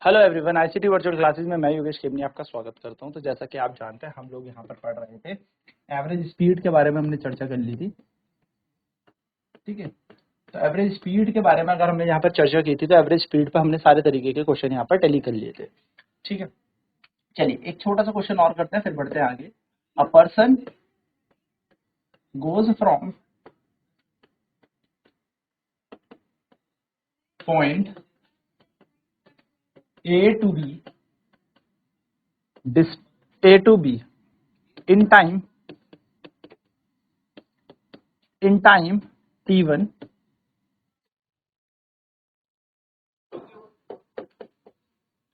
Hello everyone, ICT virtual classes में मैं योगेश केवनी आपका स्वागत करता हूं। तो जैसा कि आप जानते हैं, हम लोग यहां पर पढ़ रहे थे एवरेज स्पीड के बारे में, हमने चर्चा कर ली थी। ठीक है, तो एवरेज स्पीड के बारे में अगर हमने यहाँ पर चर्चा की थी, तो एवरेज स्पीड पर हमने सारे तरीके के क्वेश्चन यहाँ पर टैली कर लिए थे। ठीक है, चलिए एक छोटा सा क्वेश्चन और करते हैं, फिर बढ़ते हैं आगे। A person goes from point A to B in time t1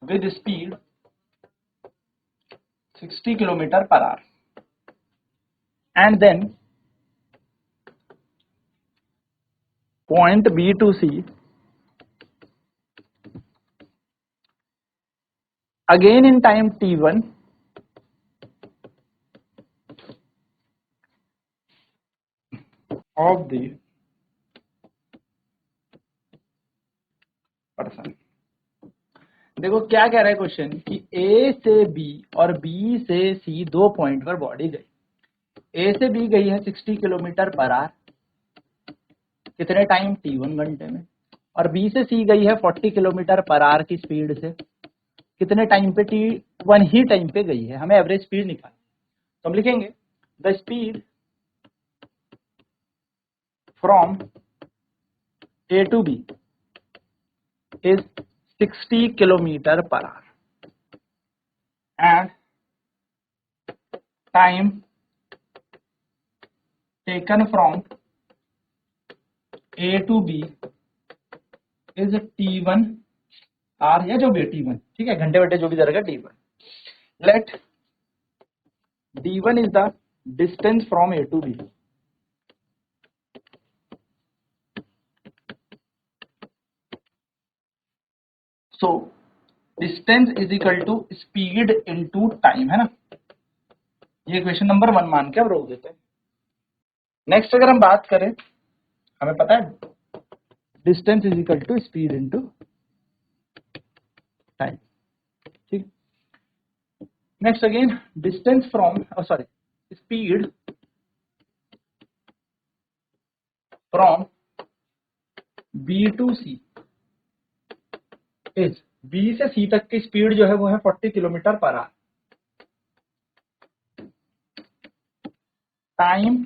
with speed 60 kilometer per hour, and then point B to C again in time t1 of the person. देखो क्या कह रहा है क्वेश्चन कि A से B और B से C दो पॉइंट पर बॉडी गई। A से B गई है 60 किलोमीटर पर आवर, कितने टाइम? t1 घंटे में। और B से C गई है 40 किलोमीटर पर आवर की स्पीड से, कितने टाइम पे? t1 ही टाइम पे गई है। हमें एवरेज स्पीड निकालनी, तो हम लिखेंगे the speed from A to B is 60 kilometer per hour and time taken from A to B is t1 आर या जो भी है t1। ठीक है, घंटे बटे जो भी रहेगा t1। Let d1 is the distance from A to B। So distance is equal to speed into time, है ना। ये क्वेश्चन नंबर 1 मान के अब रोक देते हैं। नेक्स्ट अगर हम बात करें, हमें पता है distance is equal to speed into time. ठीक, next again distance from speed from B to C is B से C तक की स्पीड जो है वो है 40 kilometre per our. Time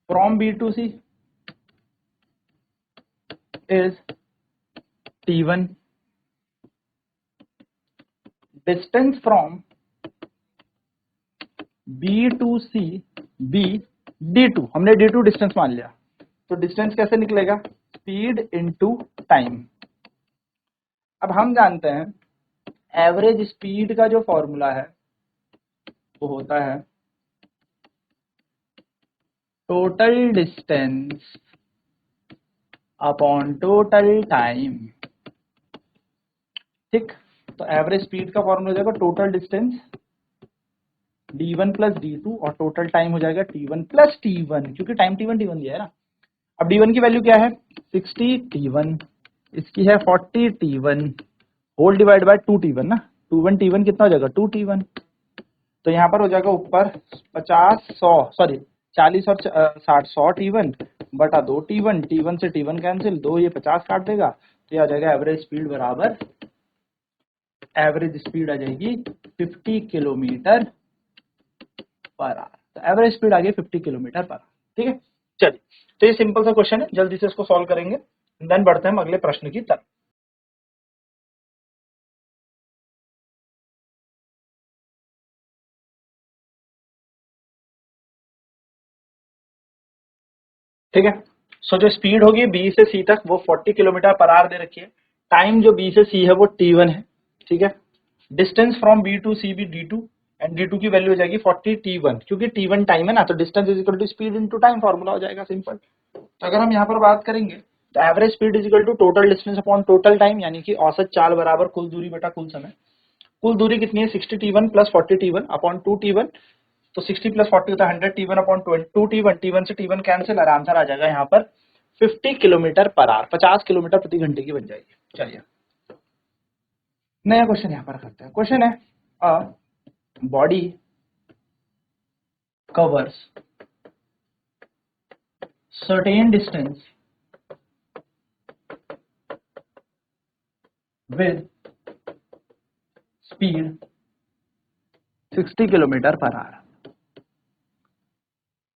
from B to C is t1। Distance from B to C B d2, हमने d2 distance मान लिया, तो डिस्टेंस कैसे निकलेगा? Speed into time. अब हम जानते हैं एवरेज स्पीड का जो फॉर्मूला है वो होता है total distance upon total time. ठीक, तो एवरेज स्पीड का फॉर्मूला हो जाएगा total distance d1 plus d2 और टोटल टाइम हो जाएगा t1 प्लस t1, क्योंकि टाइम t1 दिया है ना। अब d1 की वैल्यू क्या है? 60 t1, इसकी है 40 t1 whole divide by 2 t1 ना। 2 t1 कितना हो जाएगा? 2 t1। तो यहाँ पर हो जाएगा ऊपर 40 और 60 100 t1 बटा 2 t1, t1 से t1 कैंसिल, 2 ये 50 काट देगा, तो ये आ जाएगा एवरेज स्पीड बराबर, एवरेज स्पीड आ जाएगी 50 किलोमीटर पर आवर। तो एवरेज स्पीड आ गई 50 किलोमीटर पर आवर। ठीक है, चलिए तो ये सिंपल सा क्वेश्चन है, जल्दी से इसको सॉल्व करेंगे, देन बढ़ते हैं हम अगले प्रश्न की तरफ। ठीक है, सो जो स्पीड होगी B से C तक वो 40 किलोमीटर पर आवर दे रखी है। टाइम जो B से C है वो t1 है। ठीक है, distance from B to C भी d2, एंड d2 की वैल्यू हो जाएगी 40 t1, क्योंकि t1 टाइम है ना, तो distance is equal to speed into time, formula हो जाएगा सिंपल। तो अगर हम यहाँ पर बात करेंगे तो average speed is equal to total distance upon total time, यानी कि औसत चाल बराबर कुल दूरी बटा कुल समय। कुल दूरी कितनी है? 60 t1 plus 40 t1 upon 2 t1, तो 60 प्लस 40 होता है 100 t1 अपॉन 2 t1, t1 से t1 कैंसिल, और आंसर आ जाएगा यहाँ पर 50 किलोमीटर पर आवर, 50 किलोमीटर प्रति घंटे की बन जाएगी। चलिए नया क्वेश्चन यहां पर करते हैं। क्वेश्चन है a body covers certain distance with speed 60 kilometer per hour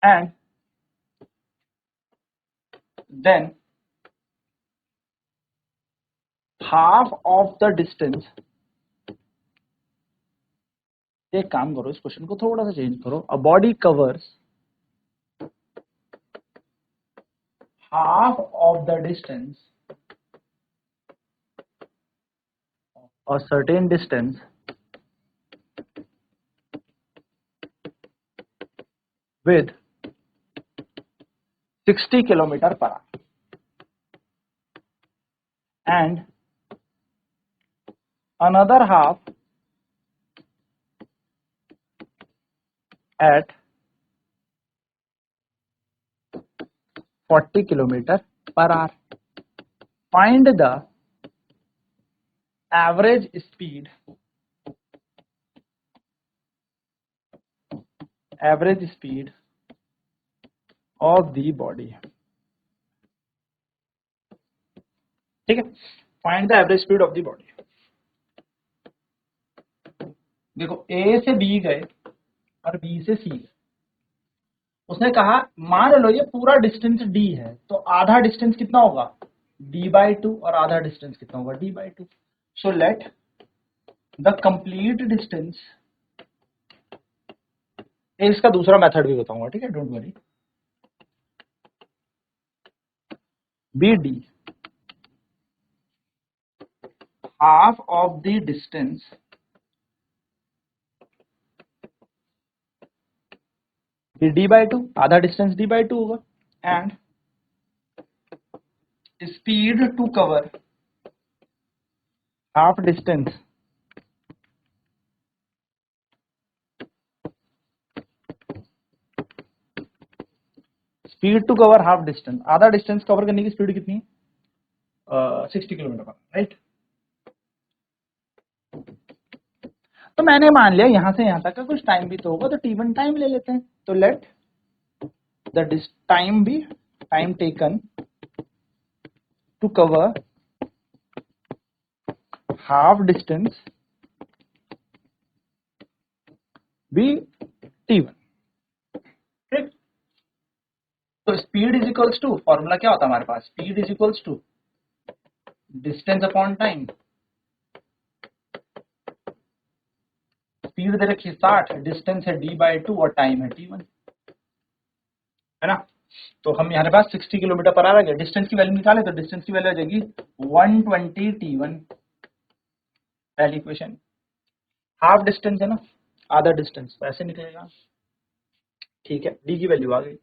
and then half of the distance। एक काम करो, इस क्वेश्चन को थोड़ा सा चेंज करो। A body covers half of the distance, a certain distance with 60 kilometer per hour and another half at 40 kilometer per hour. Find the average speed of the body। ठीक है, find the average speed of the body. देखो ए से B गए और B से सी गए। उसने कहा मान लो ये पूरा डिस्टेंस डी है, तो आधा डिस्टेंस कितना होगा d/2 और आधा डिस्टेंस कितना होगा d/2। So let the complete distance, इसका दूसरा मेथड भी बताऊंगा, ठीक है, don't worry. BD half of the distance d/2, आधा डिस्टेंस d/2 होगा and speed to cover half distance आधा डिस्टेंस कवर करने की स्पीड कितनी है 60 किलोमीटर पर, राइट। तो मैंने मान लिया यहां से यहां तक का कुछ टाइम भी तो होगा, तो t1 टाइम ले लेते हैं। तो let the time be time taken to cover half distance be t1, ठीक। तो speed is equals to, formula क्या होता है हमारे पास, speed is equals to distance upon time. Speed दे रखी 60, डिस्टेंस है d/2 और टाइम है t1, है ना। तो हम यहाँ पास 60 किलोमीटर पर आ गया। डिस्टेंस की वैल्यू निकाले तो डिस्टेंस की वैल्यू आ जाएगी 120 t1, पहली इक्वेशन। हाफ डिस्टेंस है ना, आधा डिस्टेंस, तो ऐसे निकलेगा, ठीक है। डी की वैल्यू आ गई।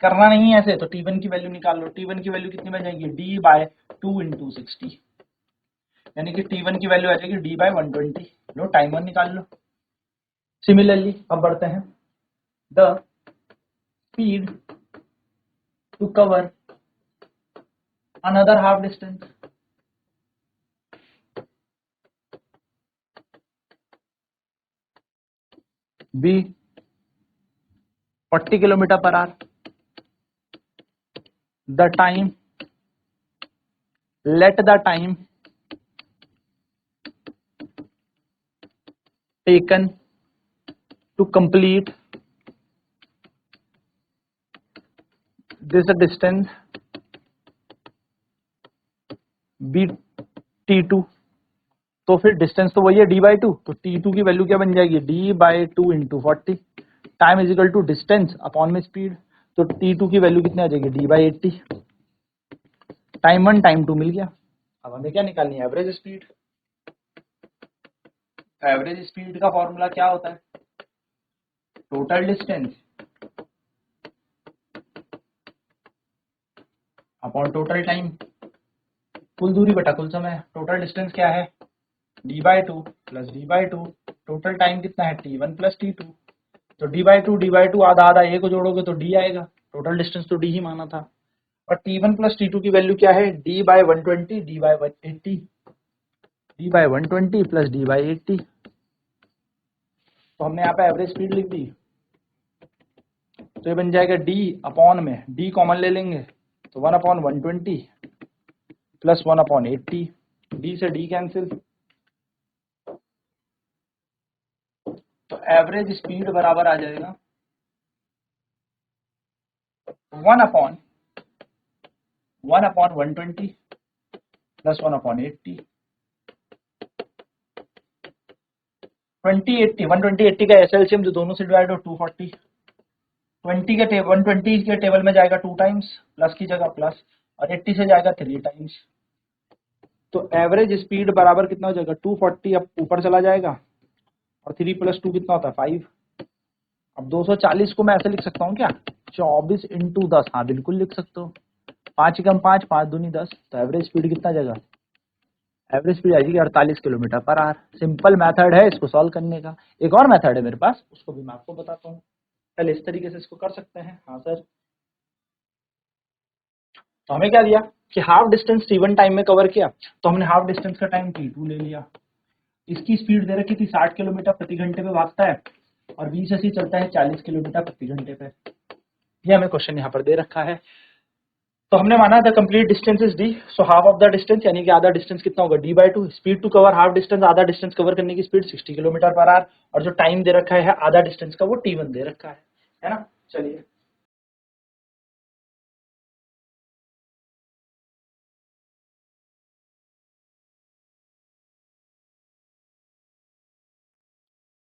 करना नहीं है ऐसे, तो t1 की वैल्यू निकाल लो। t1 की वैल्यू कितनी बन जाएगी d/2 इंटू 60, यानी कि t1 की वैल्यू आ जाएगी d/120। लो टाइम 1 निकाल लो। सिमिलरली अब बढ़ते हैं, the speed to cover another half distance, be 40 kilometre per hour. The time, let the time taken to complete this distance be t2। तो फिर डिस्टेंस तो वही है d/2, तो t2 की वैल्यू क्या बन जाएगी d/2 into 40। Time is equal to distance upon में स्पीड, तो t2 की वैल्यू कितनी आ जाएगी d/80। टाइम 1 टाइम 2 मिल गया। अब हमें क्या निकालनी है, एवरेज स्पीड। एवरेज स्पीड का फॉर्मूला क्या होता है, total distance upon total time, कुल दूरी बटा कुल समय। टोटल डिस्टेंस क्या है d/2 plus d/2, total time कितना है t1 प्लस t2। तो d/2 आधा आधा ए को जोड़ोगे तो d आएगा, टोटल डिस्टेंस तो d ही माना था। और t1 प्लस t2 की वैल्यू क्या है d/120 d/180। d/120 plus d/80। तो हमने यहाँ पे एवरेज स्पीड लिख दी, तो ये बन जाएगा d अपॉन में d कॉमन ले लेंगे तो 1/120 प्लस 1/80, d से d कैंसिल, तो एवरेज स्पीड बराबर आ जाएगा 1/120 प्लस 1/80। 120 का एसएलसीएम जो दोनों से डिवाइड हो 240, 120 के टेबल में जाएगा 2 टाइम्स, प्लस की जगह प्लस, और 80 से जाएगा 3 टाइम्स। तो एवरेज स्पीड बराबर कितना हो जाएगा 240, अब ऊपर चला जाएगा, और 3 प्लस 2 कितना होता है 5। अब 240 को मैं ऐसे लिख सकता हूँ क्या, 24 इंटू 10, हाँ बिल्कुल लिख सकते हो, 5 कम 5, 5 दूनी 10, तो एवरेज स्पीड कितना जाएगा, एवरेज स्पीड आएगी 48 kilometre per our. Simple method है इसको सॉल्व करने का। एक और मेथड है मेरे पास, उसको भी मैं आपको बताता हूँ। पहले इस तरीके से इसको कर सकते हैं। हाँ सर, तो हमें क्या दिया कि हाफ डिस्टेंस t1 टाइम में कवर किया, तो हमने हाफ डिस्टेंस का टाइम t2 ले लिया। इसकी स्पीड दे रखी थी 60 किलोमीटर प्रति घंटे पे भागता है, और बी से सी चलता है 40 किलोमीटर प्रति घंटे पे। ये हमें क्वेश्चन यहाँ पर दे रखा है। तो हमने माना the complete distance is D, so half of the distance यानी कि आधा डिस्टेंस कितना होगा d/2। Speed to cover half distance, आधा डिस्टेंस कवर करने की स्पीड 60 किलोमीटर पर आवर, और जो टाइम दे रखा है आधा डिस्टेंस का वो t1 दे रखा है ना। चलिए,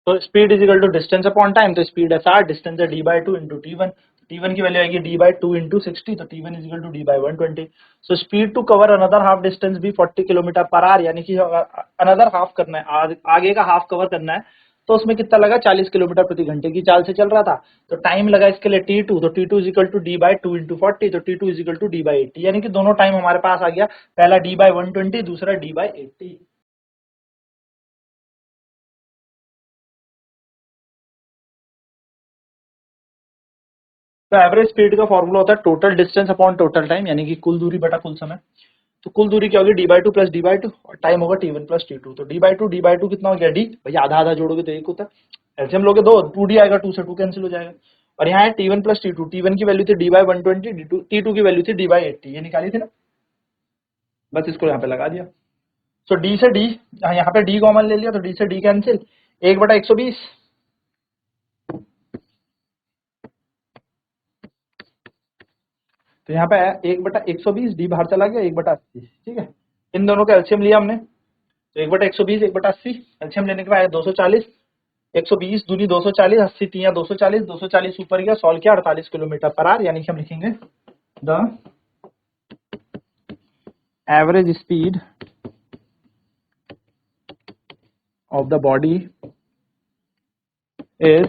तो speed is equal to distance upon time, तो स्पीड है 60, डिस्टेंस है d/2 इंटू t1, t1 की वैल्यू आएगी d/2 इंटू 60, तो t1 is equal to d/120। So speed to cover another half distance भी 40 किलोमीटर पर आवर, यानी कि another half करना है, आगे का हाफ कवर करना है, तो उसमें कितना लगा 40 किलोमीटर प्रति घंटे की चाल से चल रहा था, तो टाइम लगा इसके लिए t2, तो t2 is equal to d/2 into 40, तो t2 is equal to d/80, यानी कि दोनों टाइम हमारे पास आ गया, पहला d/120, दूसरा d/80। तो एवरेज स्पीड का फॉर्मूला होता है total distance upon total time, यानी कि कुल दूरी बटा कुल समय। तो कुल दूरी क्या होगी d/2 प्लस d/2, और टाइम होगा t1 प्लस t2। तो d/2 कितना हो गया d, भैया आधा आधा जोड़ोगे तो एक होता है, एलसीएम लोगे दो, 2d आएगा, 2 से 2 कैंसिल हो जाएगा, और यहाँ है t1 प्लस t2, t1 की वैल्यू थी d/120, t2 की वैल्यू थी d/80, ये निकाली थी ना, बस इसको यहाँ पे लगा दिया। सो d से d, यहाँ पे d कॉमन ले लिया, तो d से d कैंसिल, 1/120, तो यहाँ पे 1/120, d बाहर चला गया, 1/80, ठीक है। इन दोनों का एलसीएम लिया हमने, तो 1/120, 1/80, एलसीएम लेने के बाद 240, 120 दूनी 240, 80 तिया 240, 240 ऊपर गया, सॉल्व किया, 48 किलोमीटर पर आवर, यानी कि हम लिखेंगे the average speed of the body is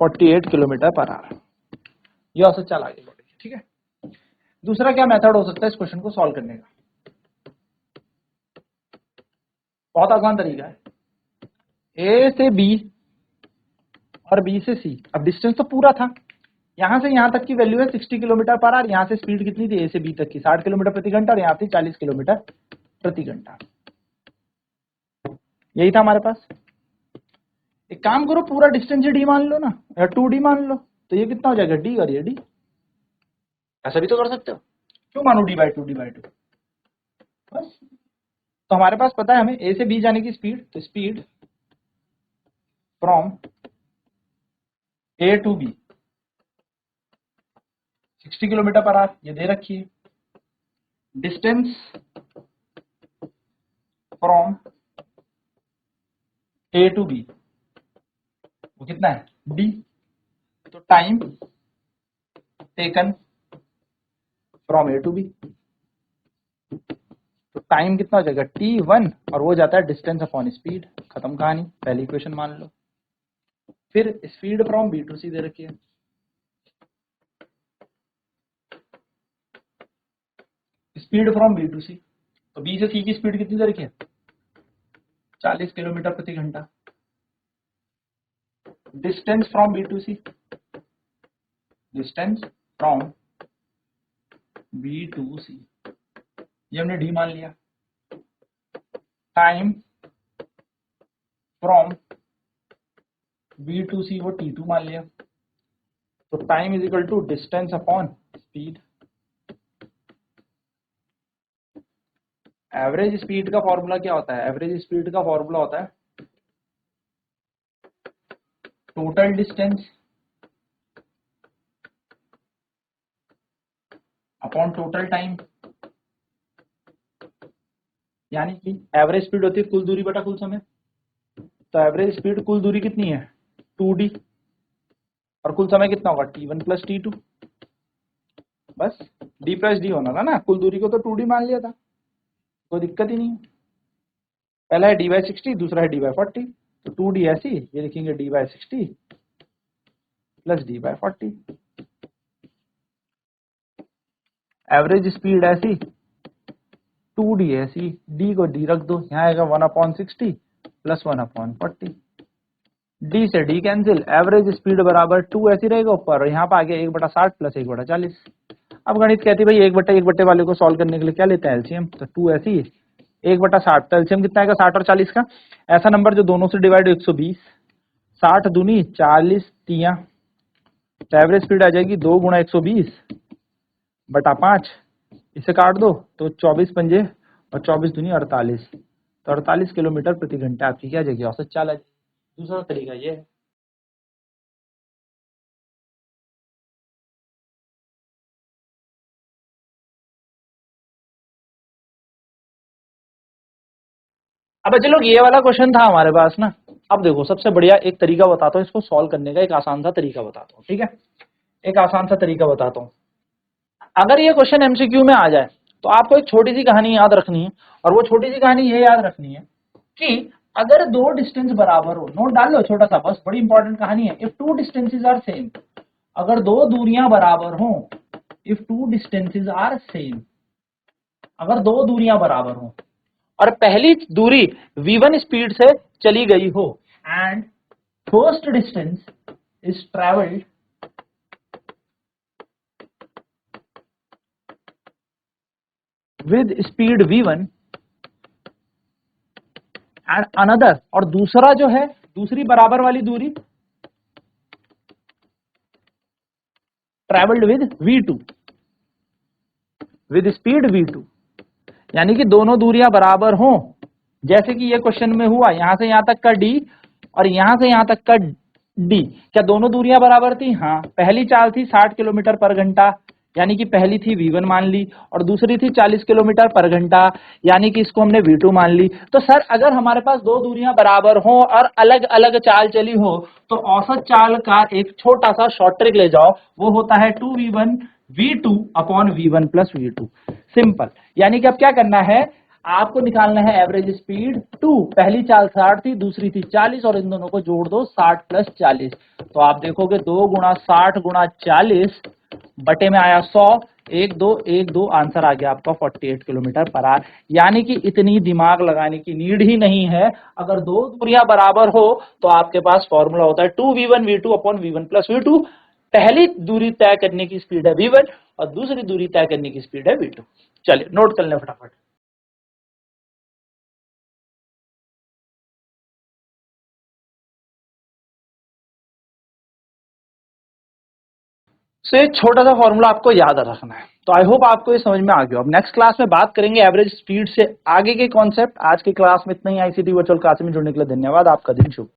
48 kilometre per hour. ये औसत चल आगे बॉडी, ठीक है। दूसरा क्या मेथड हो सकता है इस क्वेश्चन को सॉल्व करने का, बहुत आसान तरीका है। ए से बी और बी से सी, अब डिस्टेंस तो पूरा था, यहां से यहां तक की वैल्यू है 60 किलोमीटर पर आवर, यहां से स्पीड कितनी थी ए से बी तक की 60 किलोमीटर प्रति घंटा, और यहाँ थी 40 किलोमीटर प्रति घंटा, यही था हमारे पास। एक काम करो, पूरा डिस्टेंस ही डी मान लो ना, या 2d मान लो, तो ये कितना हो जाएगा डी, और ये डी, ऐसा भी तो कर सकते हो, क्यों मानो d/2 बस। तो हमारे पास पता है हमें ए से बी जाने की स्पीड, तो speed from A to B 60 kilometre per hour, ये दे रखी है। Distance from A to B वो कितना है डी, तो time taken from A to B, तो टाइम कितना हो जाएगा t1, और वो जाता है डिस्टेंस अपॉन स्पीड, खत्म कहानी, पहली इक्वेशन मान लो। फिर स्पीड फ्रॉम बी टू सी दे रखी है, स्पीड फ्रॉम बी टू सी, तो बी से सी की स्पीड कितनी दे रखी है 40 किलोमीटर प्रति घंटा। Distance from B to C, distance from B to C, ये हमने डी मान लिया। Time from B to C वो t2 मान लिया, तो time is equal to distance upon speed. Average speed का फॉर्मूला क्या होता है? एवरेज स्पीड का फॉर्मूला होता है total distance upon total time, यानी कि एवरेज स्पीड होती है कुल दूरी बटा कुल समय। तो एवरेज स्पीड कुल दूरी कितनी है 2d, और कुल समय कितना होगा t1 प्लस t2, बस d प्लस डी होना था ना, कुल दूरी को तो 2d मान लिया था, कोई दिक्कत ही नहीं है। पहला है d/60, दूसरा है d/40, तो 2d ऐसी, ये लिखेंगे d/60 plus d/40। Average speed ऐसी 2d ऐसी, d को d रख दो, यहाँ आएगा 1/60 प्लस 1/40, d से d कैंसिल, एवरेज स्पीड बराबर 2 ऐसी रहेगा ऊपर, और यहाँ पे आ गया 1/60 प्लस 1/40। अब गणित कहती है भाई 1/1 वाले को सॉल्व करने के लिए क्या लेते हैं एलसीएम, तो 2 ऐसी 1/60, तो एलसीएम कितना आएगा 60 और 40 का, ऐसा नंबर जो दोनों से डिवाइड 120, 60 दूनी 40 तिया, तो एवरेज स्पीड आ जाएगी 2 गुणा 120 बटा 5, इसे काट दो तो 24 पंजे और 24 दूनी 48, तो 48 किलोमीटर प्रति घंटा आपकी क्या जाएगी औसत चाल आ जाएगी। दूसरा तरीका ये है, अब बच्चे लोग ये वाला क्वेश्चन था हमारे पास ना। अब देखो सबसे बढ़िया एक तरीका बताता हूँ इसको सॉल्व करने का, एक आसान सा तरीका बताता हूँ, ठीक है, एक आसान सा तरीका बताता हूँ। अगर ये क्वेश्चन एमसीक्यू में आ जाए तो आपको एक छोटी सी कहानी याद रखनी है, और वो छोटी सी कहानी ये याद रखनी है कि अगर दो डिस्टेंस बराबर हो, नोट डाल लो छोटा सा, बस बड़ी इंपॉर्टेंट कहानी है। If two distances are same, अगर दो दूरियां बराबर हो, if two distances are same, अगर दो दूरियां बराबर हो और पहली दूरी v1 स्पीड से चली गई हो, and first distance is travelled with speed v1 and another, और दूसरा जो है दूसरी बराबर वाली दूरी travelled with v2, with speed v2, यानी कि दोनों दूरियां बराबर हो, जैसे कि ये क्वेश्चन में हुआ, यहां से यहां तक का d और यहां से यहां तक का d, क्या दोनों दूरियां बराबर थी? हाँ। पहली चाल थी 60 किलोमीटर पर घंटा, यानी कि पहली थी v1 मान ली, और दूसरी थी 40 किलोमीटर पर घंटा, यानी कि इसको हमने v2 मान ली। तो सर अगर हमारे पास दो दूरियां बराबर हो और अलग अलग चाल चली हो, तो औसत चाल का एक छोटा सा शॉर्ट ट्रिक ले जाओ, वो होता है 2v1 v2 upon v1 plus v2, simple. यानी कि अब क्या करना है, आपको निकालना है एवरेज स्पीड 2, पहली चाल 60 थी, दूसरी थी 40, और इन दोनों को जोड़ दो 60 प्लस 40, तो आप देखोगे 2 गुणा 60 गुणा 40 बटे में आया 100, 1 2 1 2, आंसर आ गया आपका 48 किलोमीटर पर आवर। यानी कि इतनी दिमाग लगाने की नीड ही नहीं है, अगर दो दूरियां बराबर हो तो आपके पास फॉर्मूला होता है 2v1 v2 upon v1 plus v2। पहली दूरी तय करने की स्पीड है v1 और दूसरी दूरी तय करने की स्पीड है v2। चलिए नोट कर लें फटाफट। सो एक छोटा सा फॉर्मूला आपको याद रखना है, तो आई होप आपको ये समझ में आ गया। अब नेक्स्ट क्लास में बात करेंगे एवरेज स्पीड से आगे के कॉन्सेप्ट। आज की क्लास में इतना ही। आईसीटी वर्चुअल क्लास में जुड़ने के लिए धन्यवाद। आपका दिन शुभ।